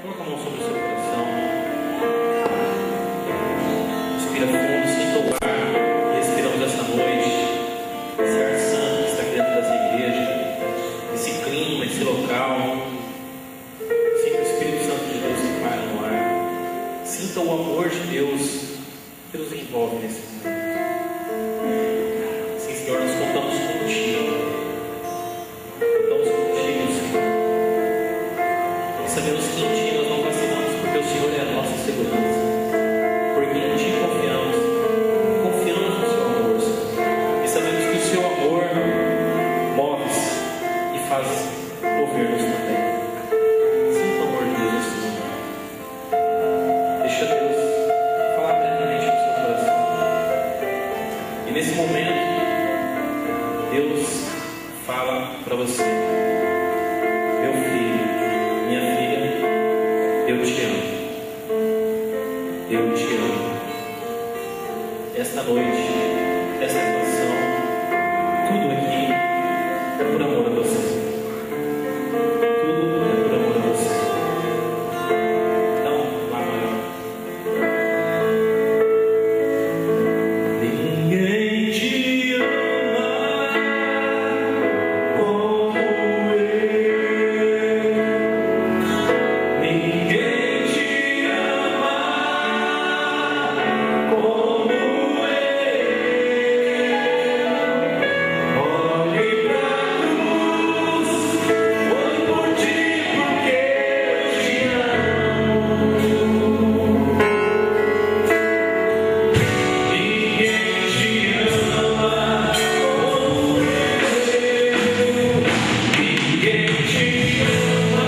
Coloca a mão sobre o seu coração. Respira fundo, sinta o ar. Respiramos essa noite. Esse ar santo que está aqui dentro dessa igreja. Esse clima, esse local. Sinta o Espírito Santo de Deus que para no ar. Sinta o amor de Deus que nos envolve nesse momento. Sim, Senhor, nós contamos contigo. Contamos contigo, Senhor. E sabemos que em Ti nós não vacilamos, porque o Senhor é a nossa segurança. Porque em Ti confiamos. Confiamos no Seu amor, Senhor. E sabemos que o Seu amor move-se e faz mover-nos também. Sinta o amor de Deus nesse momento. Deixa Deus falar plenamente no seu coração. E nesse momento, Deus fala para você: meu filho, minha filha, eu te amo. Eu te amo. Esta noite, esta canção, tudo aqui é por amor a você. Tudo é por amor a você. Então, lá maior. Ninguém te ama como eu. Ninguém te ama como eu. Olhe pra cruz, foi por ti porque eu te amo. Ninguém te ama como eu. Ninguém te ama como eu. Ninguém te ama como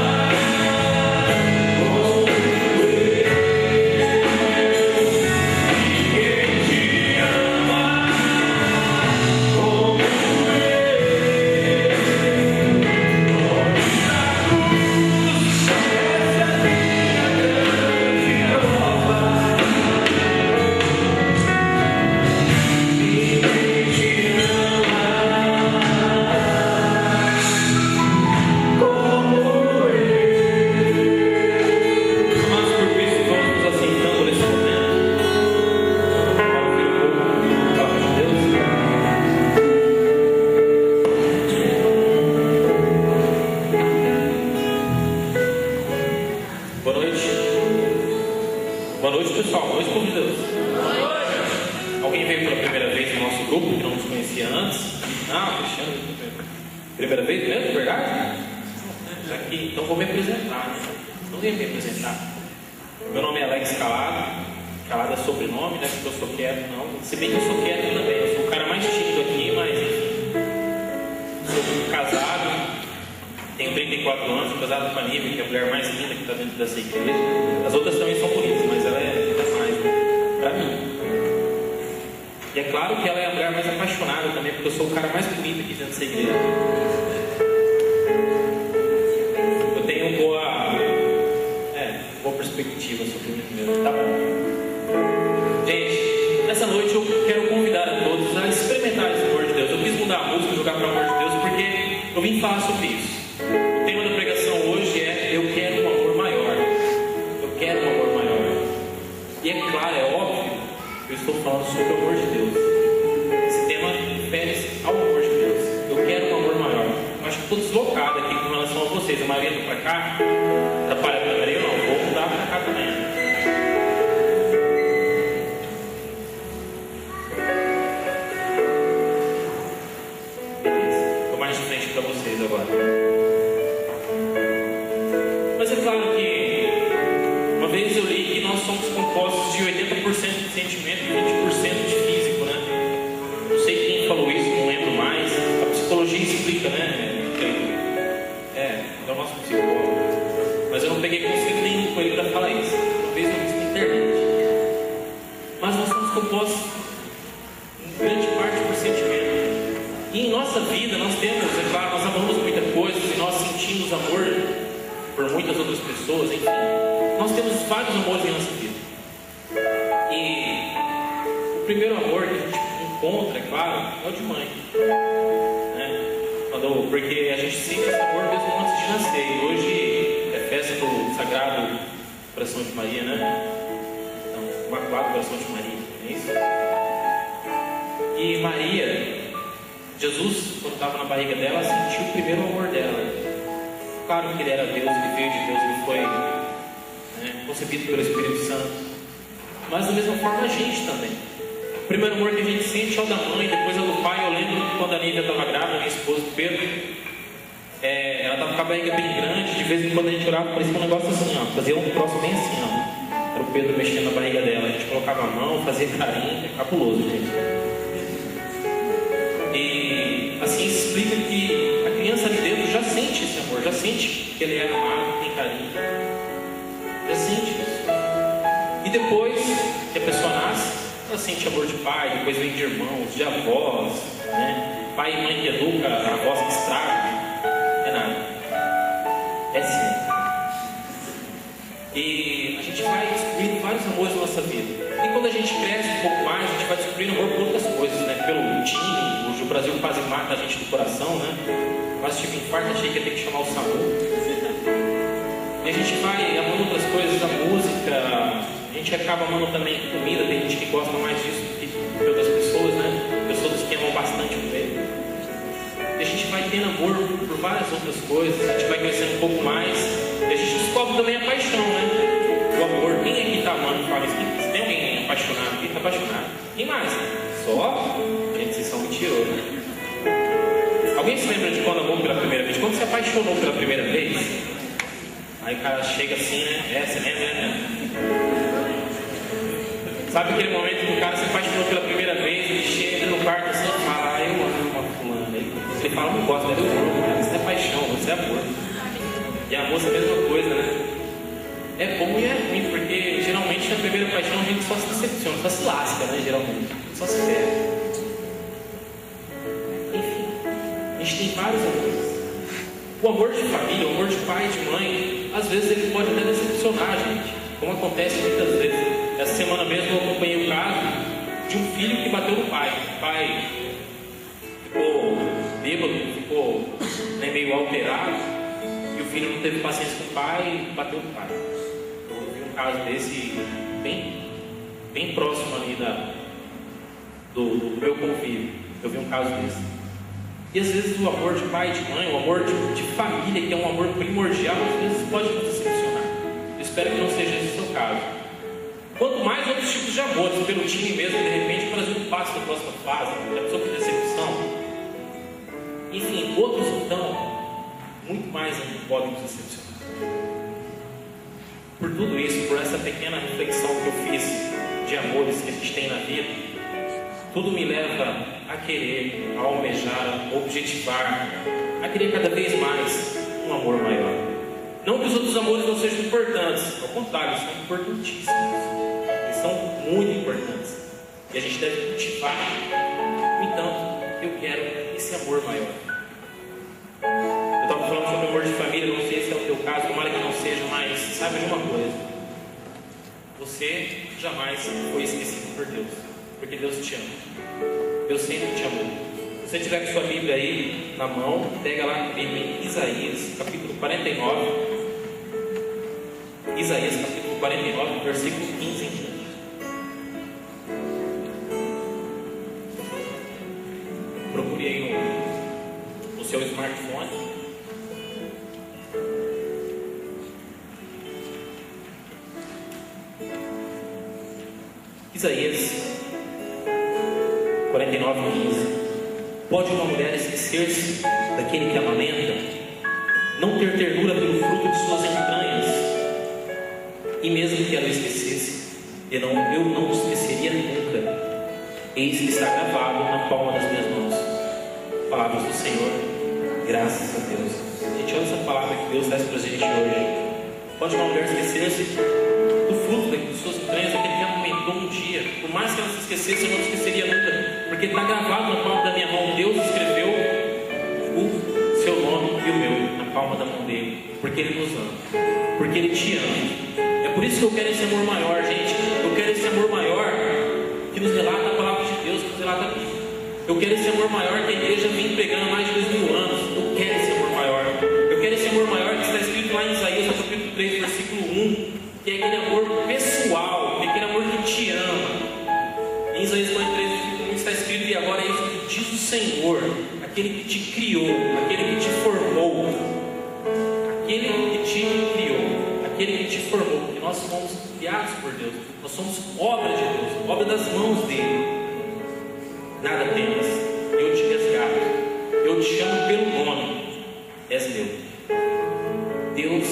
Mas por isso vamos nos assentando nesse momento para ouvir um pouco da palavra de Deus. Boa noite. Boa noite, pessoal. Boa noite, convidados. Alguém veio pela primeira vez no nosso grupo que não nos conhecia antes? Não, fechando. Primeira vez mesmo, verdade? Já que, então vou me apresentar, né? Não vim me apresentar. Meu nome é Alex Calado. Calado é sobrenome, né? Porque eu sou quieto, não. Se bem que eu sou quieto também. Eu sou o cara mais tímido aqui, mas enfim. Sou casado. Tenho 34 anos, sou casado com a Nívia, que é a mulher mais linda que está dentro dessa igreja. As outras também são bonitas, mas ela é mais, né? Pra mim. E é claro que ela é a mulher mais apaixonada também, porque eu sou o cara mais bonito aqui dentro dessa igreja. Eu tenho boa perspectiva sobre mim mesmo, tá bom? Gente, nessa noite eu quero convidar a todos a experimentar esse amor de Deus. Eu quis mudar a música, jogar para o amor de Deus, porque eu vim falar sobre isso. O tema da pregação hoje é: eu quero um amor maior. Eu quero um amor maior. E é claro, é óbvio, eu estou falando sobre o amor de Deus. Esse tema refere-se ao amor de Deus. Eu quero um amor maior. Eu acho que estou deslocado aqui com relação a vocês. A maioria está para cá. Atrapalha a câmera, eu não. Vou mudar para cá também. Beleza. Estou mais de frente para vocês agora. Mas é claro que uma vez eu li que nós somos compostos de 80% de sentimento e 20% de físico, né? Não sei quem falou isso, não lembro mais. A psicologia explica, né? É o nosso psicólogo. Mas eu não peguei conselho nenhum com ele para falar isso. Uma vez eu vi isso na internet. Mas nós somos compostos em grande parte por sentimento. E em nossa vida nós temos, é claro, nós amamos muita coisa e nós sentimos amor por muitas outras pessoas, enfim. Nós temos vários amores em nossa vida. E o primeiro amor que a gente encontra, é claro, é o de mãe. Né? Porque a gente sente esse amor mesmo antes de nascer. E hoje é festa do Sagrado Coração de Maria, né? Então, Imaculado Coração de Maria, é isso? E Maria, Jesus, quando estava na barriga dela, sentiu o primeiro amor dela. Claro que ele era Deus, ele veio de Deus, ele foi concebido pelo Espírito Santo. Mas da mesma forma a gente também. O primeiro amor que a gente sente é o da mãe, depois é o do pai. Eu lembro que quando a Nívia estava grávida, minha esposa, Pedro, ela estava com a barriga bem grande. De vez em quando a gente orava, parecia um negócio assim, ó, fazia um troço bem assim, ó. Era o Pedro mexendo na barriga dela. A gente colocava a mão, fazia carinho, é cabuloso, gente. E assim explica que a criança de dentro já sente esse amor, já sente que ele é amado, que tem carinho, já sente isso. E depois que a pessoa nasce, ela sente amor de pai, depois vem de irmãos, de avós, né? Pai e mãe que educa, avós que estragam, não é nada. É assim. E a gente vai descobrindo vários amores na nossa vida. E quando a gente cresce um pouco mais, a gente vai descobrindo amor por outras coisas, né? Pelo time, hoje o Brasil quase mata a gente do coração, né? Quase tive infarto, achei que ia ter que chamar o SAMU. E a gente vai amando outras coisas, a música, a gente acaba amando também comida, tem gente que gosta mais disso do que outras pessoas, né? Pessoas que amam bastante comer. E a gente vai tendo amor por várias outras coisas, a gente vai crescendo um pouco mais, e a gente descobre também a paixão, né? O amor. Quem aqui está amando? Fala isso. Se tem alguém apaixonado aqui, está apaixonado. Quem mais? Só? Gente, vocês são mentirosos, né? Alguém se lembra de quando amou pela primeira vez? Quando se apaixonou pela primeira vez? Aí o cara chega assim, né? Você lembra, né? Sabe aquele momento que o cara se apaixonou pela primeira vez, ele chega no quarto assim e fala, eu amo uma fulana. Ele fala, não gosta, eu amo, cara. Isso é paixão, isso é amor. E a moça é a mesma coisa, né? É bom e é ruim, porque geralmente na primeira paixão a gente só se decepciona, só se lasca, né? Geralmente, só se perde. Enfim, a gente tem vários amores. O amor de família, o amor de pai e de mãe, às vezes ele pode até decepcionar a gente, como acontece muitas vezes. Essa semana mesmo eu acompanhei o caso de um filho que bateu no pai. O pai ficou bêbado, ficou meio alterado, e o filho não teve paciência com o pai e bateu no pai. Eu vi um caso desse bem próximo ali do meu convívio. Eu vi um caso desse. E às vezes o amor de pai e de mãe, o amor de família, que é um amor primordial, às vezes pode nos decepcionar. Eu espero que não seja esse o seu caso. Quanto mais outros tipos de amores, pelo time mesmo, de repente o Brasil não passa na próxima fase, já pensou que decepção. Enfim, outros então, muito mais ainda podem nos decepcionar. Por tudo isso, por essa pequena reflexão que eu fiz de amores que a gente tem na vida, tudo me leva a querer, a almejar, a objetivar, a querer cada vez mais um amor maior. Não que os outros amores não sejam importantes, ao contrário, são importantíssimos. Eles são muito importantes. E a gente deve cultivar. No entanto, eu quero esse amor maior. Eu estava falando sobre amor de família, não sei se é o teu caso, tomara que não seja, mas saiba de uma coisa. Você jamais foi esquecido por Deus. Porque Deus te ama. Deus sempre te amou. Se você tiver com sua Bíblia aí na mão, pega lá comigo em Isaías, capítulo 49. Isaías, capítulo 49, versículo 15 em diante. Procure aí no seu smartphone. Isaías 49:15. Pode uma mulher esquecer-se daquele que amamenta, não ter ternura pelo fruto de suas entranhas? E mesmo que ela esquecesse, eu não esqueceria nunca. Eis que está gravado na palma das minhas mãos. Palavras do Senhor, graças a Deus. Gente, olha essa palavra que Deus traz para a gente hoje. Pode uma mulher esquecer-se do fruto de suas entranhas, daquele que amamentou um dia. Por mais que ela se esquecesse, eu não esqueceria nunca, porque está gravado na palma da minha mão. Deus escreveu o seu nome e o meu na palma da mão dele, porque Ele nos ama, porque Ele te ama. É por isso que eu quero esse amor maior, gente. Eu quero esse amor maior que nos relata a palavra de Deus, que nos relata a Bíblia. Eu quero esse amor maior que a igreja vem pregando há mais de 2000 anos. Eu quero esse amor maior. Eu quero esse amor maior que está escrito lá em Isaías, no capítulo 3, versículo 1. aquele que te criou, aquele que te formou, aquele que te criou, aquele que te formou, porque nós somos criados por Deus, nós somos obra de Deus, obra das mãos dele. Nada temas, eu te resgato, eu te chamo pelo nome, és meu. Deus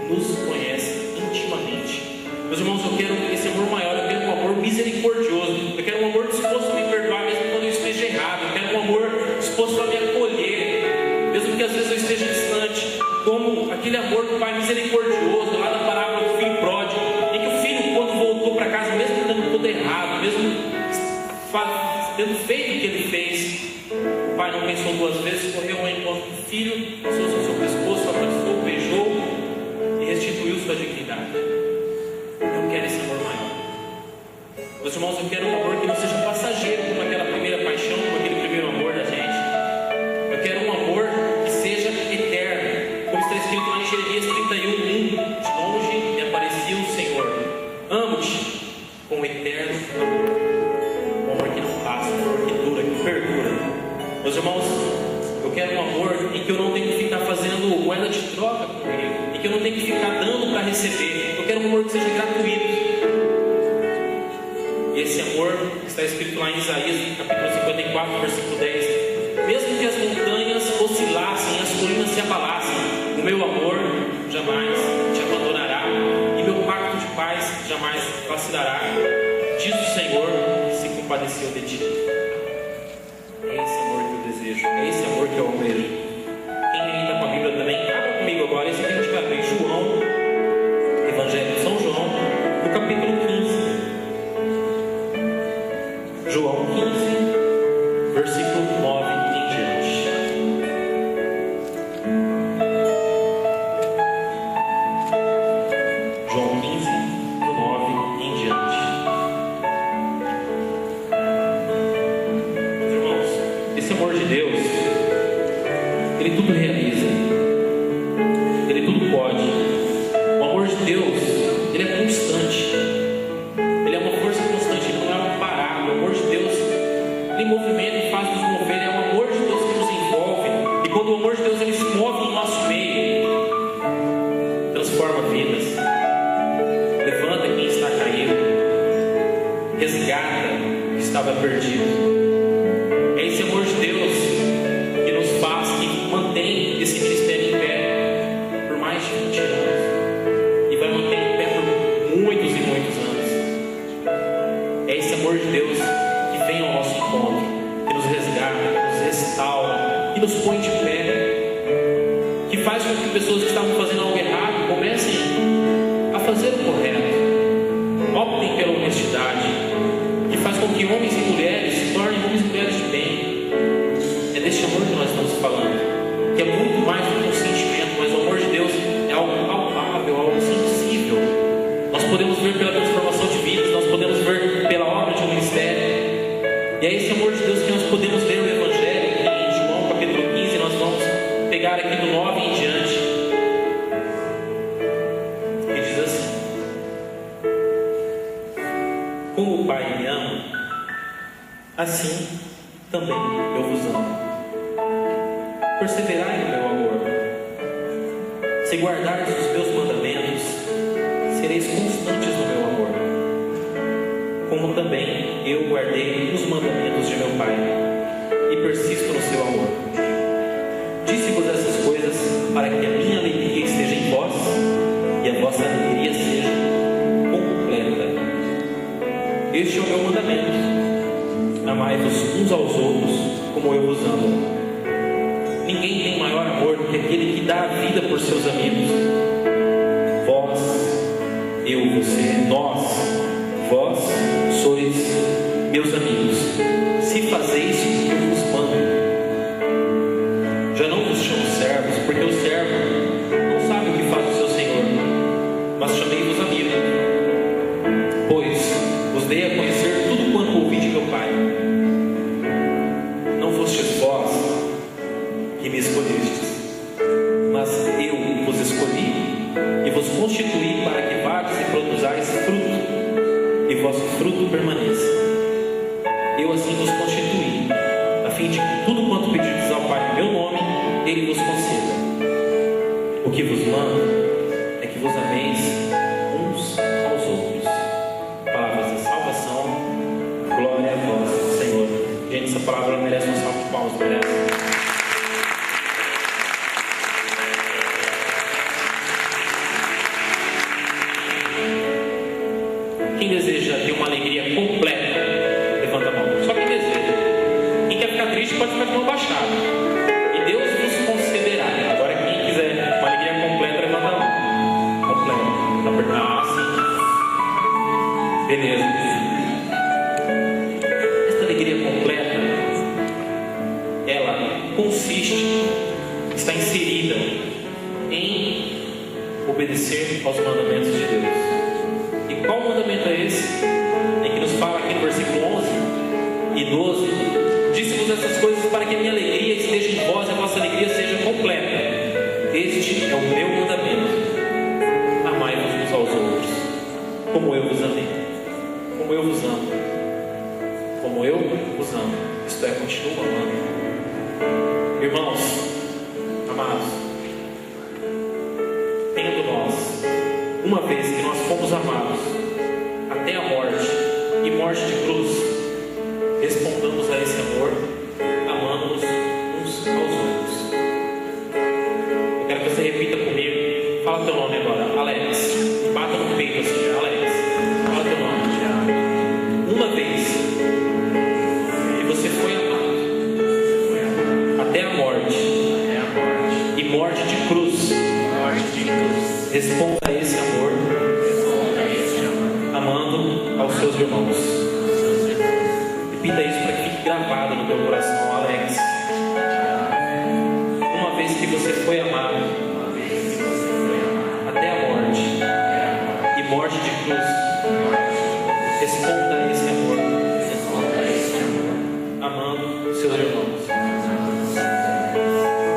nos conhece intimamente. Meus irmãos, eu quero esse amor maior, eu quero um amor misericordioso, eu quero um amor disposto a me perdoar mesmo quando eu esteja errado, eu quero um amor disposto a me acolher, mesmo que às vezes eu esteja distante, como aquele amor do Pai misericordioso, lá da parábola do filho pródigo, em que o filho, quando voltou para casa, mesmo dando tudo errado, mesmo tendo feito o que ele fez, o pai não pensou duas vezes, correu ao encontro do filho, passou sobre o seu pescoço, abraçou, beijou e restituiu sua dignidade. Eu quero esse amor maior. Meus irmãos, eu quero um amor que não seja passageiro, como aquela primeira paixão, como aquele primeiro amor da gente. Eu quero um amor que seja eterno, como está escrito lá em Jeremias 31:1. De longe me aparecia o Senhor, amo-te com eterno amor. Um amor que não passa, um amor que dura, que perdura. Meus irmãos, eu quero um amor em que eu não tenho que ficar fazendo moeda de troca com ele, em que eu não tenho que ficar dando para receber. Eu quero um amor que seja gratuito. E esse amor está escrito lá em Isaías, capítulo 54, versículo 10. Mesmo que as montanhas oscilassem, as colinas se abalassem, o meu amor jamais te abandonará, e meu pacto de paz jamais vacilará, diz o Senhor que se compadeceu de ti. É esse amor que eu desejo, é esse amor que eu almejo. Quem aí está com a Bíblia também, abra comigo agora. Esse aqui a gente vai abrir João, Evangelho de São João, no capítulo 15. João 15, versículo 9 em diante. João 15, do 9 em diante. Meus irmãos, esse amor de Deus, ele tudo realiza, ele tudo pode. O amor de Deus, ele é constante, ele é uma força constante, ele não é algo parado. O amor de Deus, ele movimenta e faz nos mover, é o amor de Deus que nos envolve. E quando o amor de Deus ele se move em nosso meio, transforma vidas, levanta quem está caído, resgata o que estava perdido. É esse amor de Deus que nos faz, que mantém esse ministério em pé por mais de 20 anos e vai manter em pé por muitos e muitos anos. É esse amor de Deus que vem ao nosso encontro, que nos resgata, que nos restaura, que nos põe de pé, que faz com que pessoas que estavam fazendo algo errado comecem a fazer o correto, optem pela honestidade, que faz com que homens e mulheres se tornem homens e mulheres de bem. É deste amor que nós estamos falando, que é muito mais do que um sentimento, mas o amor de Deus é algo palpável, algo sensível. Nós podemos ver pela transformação de vidas, nós podemos ver pela obra de um ministério. E é esse amor de Deus que nós podemos ler no Evangelho, em João capítulo 15, nós vamos pegar aqui do 9 em diante. E diz assim: como o Pai me ama, assim também eu vos amo. Perseverai no meu amor. Se guardardes os meus mandamentos, sereis constantes no meu amor, como também eu guardei os mandamentos de meu Pai e persisto no seu amor. Disse-vos essas coisas para que a minha alegria esteja em vós e a vossa alegria seja completa. Este é o meu mandamento: amai-vos uns aos outros como eu vos amo. Ninguém tem maior amor do que aquele que dá a vida por seus amigos. Vós, eu, você, nós, vós sois meus amigos, se fazeis o que eu vos mando. Já não vos chamo servos, porque o servo não sabe o que faz o seu senhor, mas chamei-vos amigos, pois vos dei a conhecer tudo quanto ouvi de meu Pai. Não fostes vós que me escolhestes, mas eu vos escolhi e vos constituí para que vades e produzais fruto, e vosso fruto permaneça. Eu assim vos constituí, a fim de que tudo quanto pedirdes ao Pai em meu nome, Ele vos conceda. O que vos mando é que vos ameis uns aos outros. Palavras da salvação, glória a vós, Senhor. Gente, essa palavra merece um salve de palmas, merece. Quem deseja ter uma alegria completa, levanta a mão. Só quem deseja. Quem quer ficar triste pode ficar de mão baixada. E Deus vos concederá. Agora quem quiser uma alegria completa, levanta a mão. Completa. Tá perguntando? Ah, sim. Beleza. Essa alegria completa, ela consiste, está inserida em obedecer aos mandamentos de Deus. E qual mandamento é esse? É que nos fala aqui no versículo 11 e 12: disse-vos essas coisas para que a minha alegria esteja em vós e a vossa alegria seja completa. Este é o meu mandamento: amai-vos uns aos outros, como eu vos amei. Como eu vos amo. Como eu vos amo. Isto é, continuo amando. Irmãos, amados, tendo nós, uma vez que nós fomos amados até a morte, e morte de cruz, respondamos a esse amor, amando-nos uns aos outros. Eu quero que você repita comigo. Fala teu nome agora, Alex. Bata no peito assim, Alex. Fala teu nome. Uma vez que você foi amado até a morte, e morte de cruz, responda a esse amor, amando aos seus irmãos. Repita isso para que fique gravado no teu coração, Alex. Uma vez que você foi amado até a morte, e morte de cruz, responda a esse amor, amando os seus irmãos.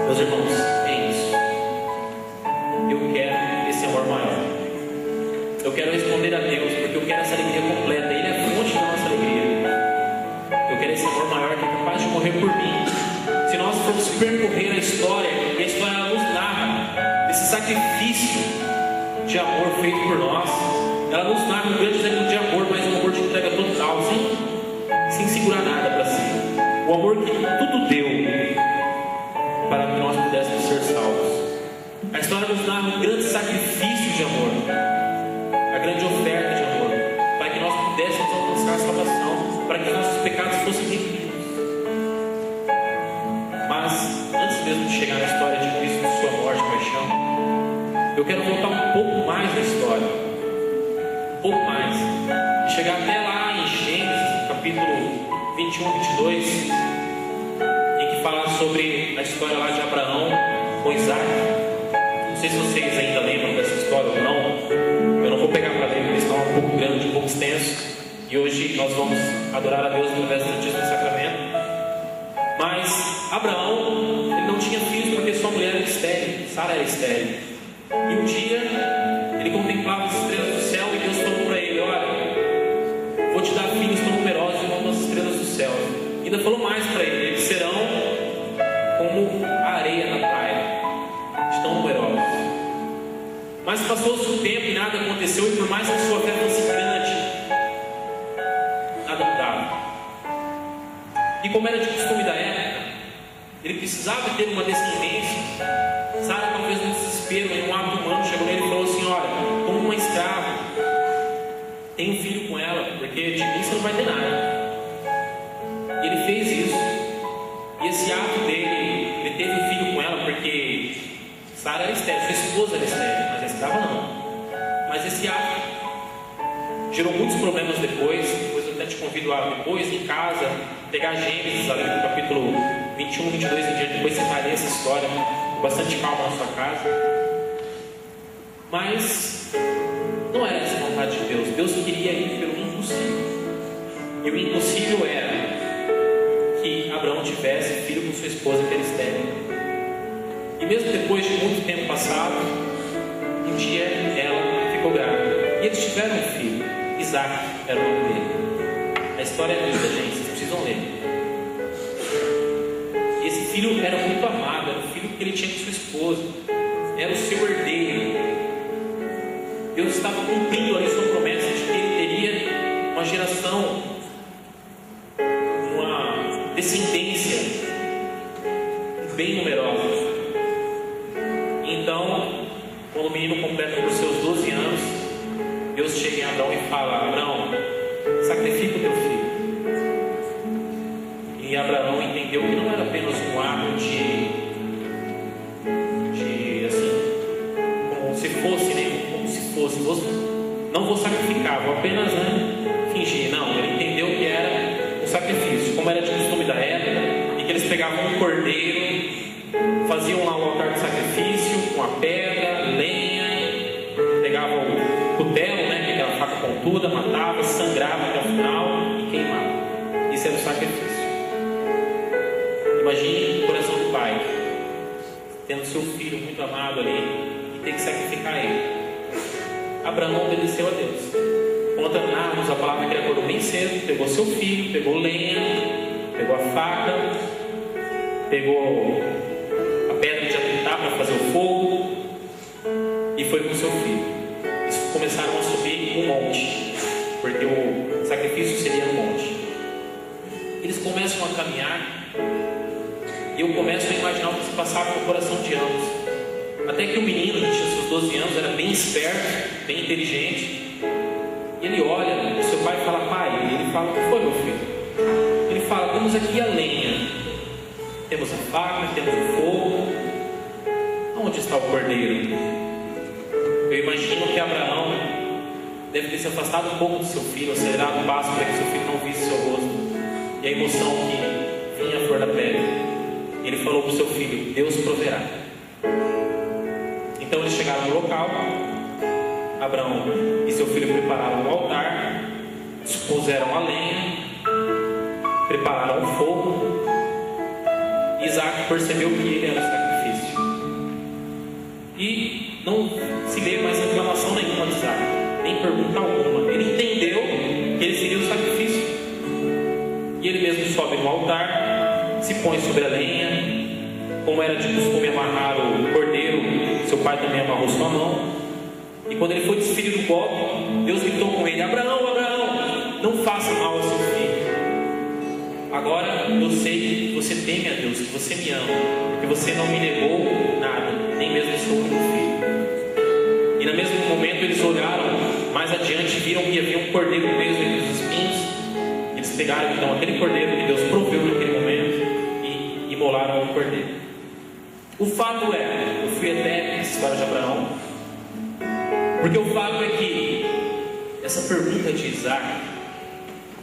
Meus irmãos, é isso. Eu quero esse amor maior. Eu quero responder a Deus, porque eu quero essa alegria completa. Ele é a fonte da nossa alegria. Eu quero esse amor maior que é capaz de morrer por mim. Se nós formos percorrer a história, e a história nos narra esse sacrifício de amor feito por nós, ela nos narra um grande exemplo de amor, mas um amor de entrega total, sem segurar nada para si. O amor que tudo deu para que nós pudéssemos ser salvos. A história nos narra um grande sacrifício de amor, a grande oferta de amor, para que nós pudéssemos alcançar a salvação, para que nossos pecados fossem remitidos. Mas, antes mesmo de chegar na história de Cristo, de sua morte e paixão, eu quero voltar um pouco mais na história, um pouco mais, e chegar até lá em Gênesis, capítulo 21, 22, em que fala sobre a história lá de Abraão com Isaac. Não sei se vocês ainda lembram dessa história ou não. Eu não vou pegar para ler, porque está um pouco grande, um pouco extenso. E hoje nós vamos adorar a Deus através do Santíssimo Sacramento. Mas Abraão, ele não tinha filhos porque sua mulher era estéril, Sara era estéril. E um dia ele contemplava as estrelas do céu e Deus falou para ele: olha, vou te dar filhos tão numerosos como as estrelas do céu. E ainda falou mais para ele: eles serão como a areia na praia, tão numerosos. Mas passou-se o tempo e nada aconteceu, e por mais que sua fé fosse grande, nada mudava. E como era de costume da época, ele precisava ter uma descendência. Sara, talvez no desespero, em um ato humano, chegou nele e falou assim: olha, como uma escrava, tem um filho com ela, porque de mim você não vai ter nada. E ele fez isso. E esse ato dele, ele teve um filho com ela porque Sara era estéril, sua esposa era estéril, mas a escrava não. Mas esse ato gerou muitos problemas depois eu até te convido a depois, em casa, pegar Gênesis, ali no capítulo 21, 22 em diante, depois você vai ler essa história com bastante calma na sua casa. Mas não era essa a vontade de Deus. Deus queria ir pelo impossível. E o impossível era que Abraão tivesse filho com sua esposa que era estéril. E mesmo depois de muito tempo passado, um dia ela ficou grávida. E eles tiveram um filho, Isaac era o nome dele. A história é linda, gente, vocês precisam ler. filho era muito amado, era o filho que ele tinha com sua esposa, era o seu herdeiro. Deus estava cumprindo ali sua promessa de que ele teria uma geração, uma descendência bem numerosa. Então, quando o menino completa os seus 12 anos, Deus chega em Abraão e fala: Abraão, sacrifica o teu filho. E Abraão entendeu que não era apenas um ato de assim, como se fosse, não vou sacrificar, vou apenas fingir. Não, ele entendeu que era um sacrifício, como era de costume da época, e que eles pegavam um cordeiro, faziam lá o altar de sacrifício com a pedra, lenha, pegavam o cutelo, que era a faca pontuda, matava, sangrava até o final e queimava. Isso era o sacrifício. Imagine o coração do pai, tendo seu filho muito amado ali e ter que sacrificar ele. Abraão obedeceu a Deus. Conta Narcos, a palavra que ele acordou bem cedo, pegou seu filho, pegou lenha, pegou a faca, pegou a pedra de apitar para fazer o fogo e foi com seu filho. Eles começaram a subir um monte, porque o sacrifício seria um monte. Eles começam a caminhar e eu começo a imaginar o que se passava no coração de ambos. Até que o menino, que tinha seus 12 anos, era bem esperto, bem inteligente. E ele olha o seu pai e fala: pai, e ele fala: o que foi, meu filho? Ele fala: temos aqui a lenha, temos a faca, temos o fogo. Onde está o cordeiro? Eu imagino que Abraão deve ter se afastado um pouco do seu filho, acelerado o passo para que seu filho não visse seu rosto e a emoção que vinha à flor da pele. Ele falou para o seu filho: Deus proverá. Então eles chegaram no local. Abraão e seu filho prepararam o altar, dispuseram a lenha, prepararam o fogo. Isaac percebeu que ele era o sacrifício e não se vê mais reclamação nenhuma de Isaac, nem pergunta alguma. Ele entendeu que ele seria o sacrifício e ele mesmo sobe no altar, se põe sobre a lenha. Como era de costume amarrar o cordeiro, seu pai também amarrou sua mão. E quando ele foi desferir do golpe, Deus gritou com ele: Abraão, Abraão, não faça mal ao seu filho. Agora eu sei que você teme a Deus, que você me ama, que você não me negou nada, nem mesmo o seu único filho. E no mesmo momento eles olharam mais adiante e viram que havia um cordeiro preso entre os espinhos. Eles pegaram então aquele cordeiro que Deus proveu naquele momento e imolaram o cordeiro. O fato é, eu fui até essa história de Abraão, porque o fato é que essa pergunta de Isaac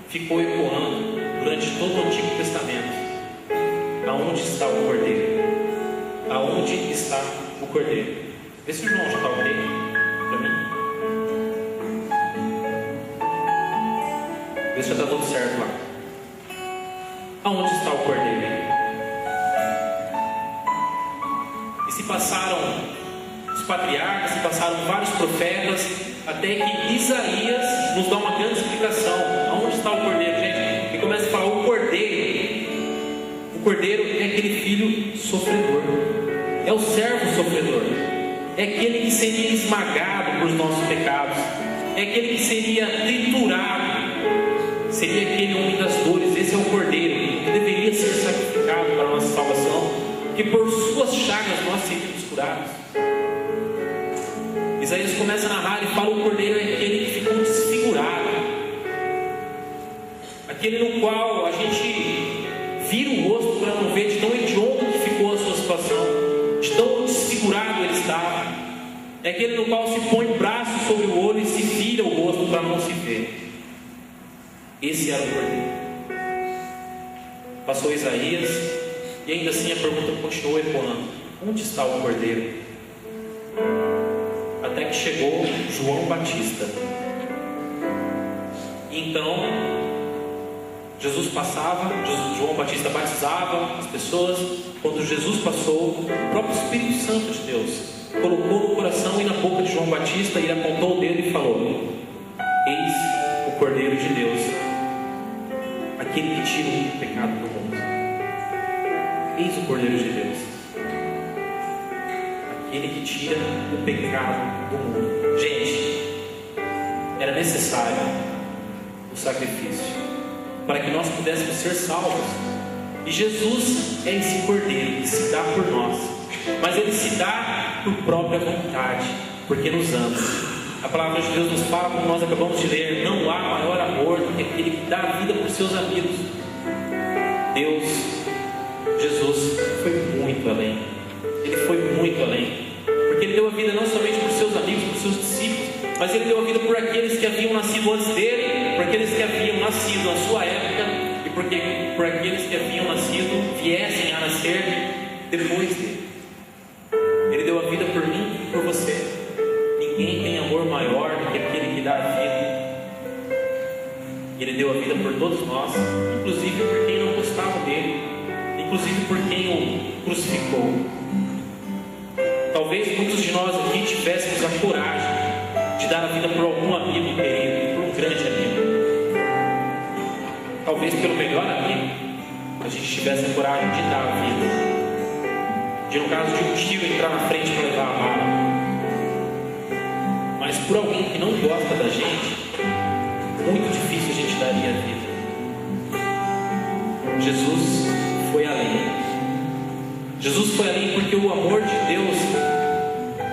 ficou ecoando durante todo o Antigo Testamento: aonde está o cordeiro? Aonde está o cordeiro? Vê se o João já está ok para mim. Vê se já está tudo certo lá. Aonde está o cordeiro? E se passaram os patriarcas, se passaram vários profetas, até que Isaías nos dá uma grande explicação. Aonde está o cordeiro, gente? E começa a falar: o cordeiro é aquele filho sofredor, é o servo sofredor, é aquele que seria esmagado por nossos pecados, é aquele que seria triturado, seria aquele homem das dores. Esse é o cordeiro que deveria ser sacrificado para a nossa salvação, que por suas chagas nós seríamos curados. Isaías começa a narrar e fala: o cordeiro é aquele que ficou desfigurado, aquele no qual a gente vira o rosto para não ver de tão hediondo que ficou a sua situação, de tão desfigurado ele estava. É aquele no qual se põe o braço sobre o olho e se vira o rosto para não se ver. Esse era o cordeiro. Passou Isaías e ainda assim a pergunta continuou ecoando: onde está o cordeiro? Até que chegou João Batista. Então Jesus passava, João Batista batizava as pessoas. Quando Jesus passou, o próprio Espírito Santo de Deus colocou no coração e na boca de João Batista, e ele apontou o dedo e falou: eis o Cordeiro de Deus, aquele que tira o pecado do mundo. Eis o Cordeiro de Deus, aquele que tira o pecado do mundo. Gente, era necessário o sacrifício para que nós pudéssemos ser salvos. E Jesus é esse Cordeiro que se dá por nós, mas Ele se dá por própria vontade, porque nos ama. A palavra de Deus nos fala, como nós acabamos de ler, não há maior amor do que aquele que dá a vida por seus amigos. Deus, Jesus, foi muito além. Ele foi muito além, porque Ele deu a vida não somente por seus amigos, por seus discípulos, mas Ele deu a vida por aqueles que haviam nascido antes dele, por aqueles que haviam nascido na sua época, e por aqueles que haviam nascido, viessem a nascer depois dele. Ele deu a vida por mim e por você. Ninguém tem amor maior do que aquele que dá a vida. Ele deu a vida por todos nós, inclusive por quem não gostava dele, inclusive por quem o crucificou. Talvez muitos de nós aqui tivéssemos a coragem de dar a vida por algum amigo querido, por um grande amigo. Talvez pelo melhor amigo a gente tivesse a coragem de dar a vida, de no caso de um tio entrar na frente para levar a bala. Mas por alguém que não gosta da gente, muito difícil a gente daria a vida. Jesus foi além. Jesus foi além porque o amor de Deus,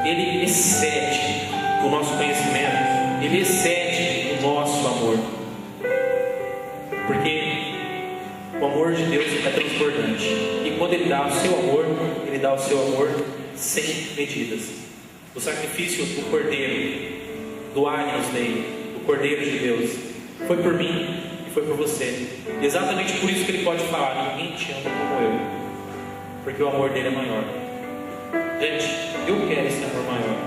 ele excede o nosso conhecimento, ele excede o nosso amor. Porque o amor de Deus é transbordante. E quando Ele dá o seu amor, Ele dá o seu amor sem medidas. O sacrifício do Cordeiro, do Agnus Dei, o Cordeiro de Deus, foi por mim e foi por você. E exatamente por isso que Ele pode falar: ninguém te ama como eu, porque o amor dele é maior. Gente, eu quero esse amor maior.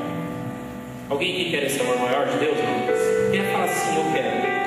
Alguém aqui quer esse amor maior de Deus? Não? Quem fala assim, eu quero.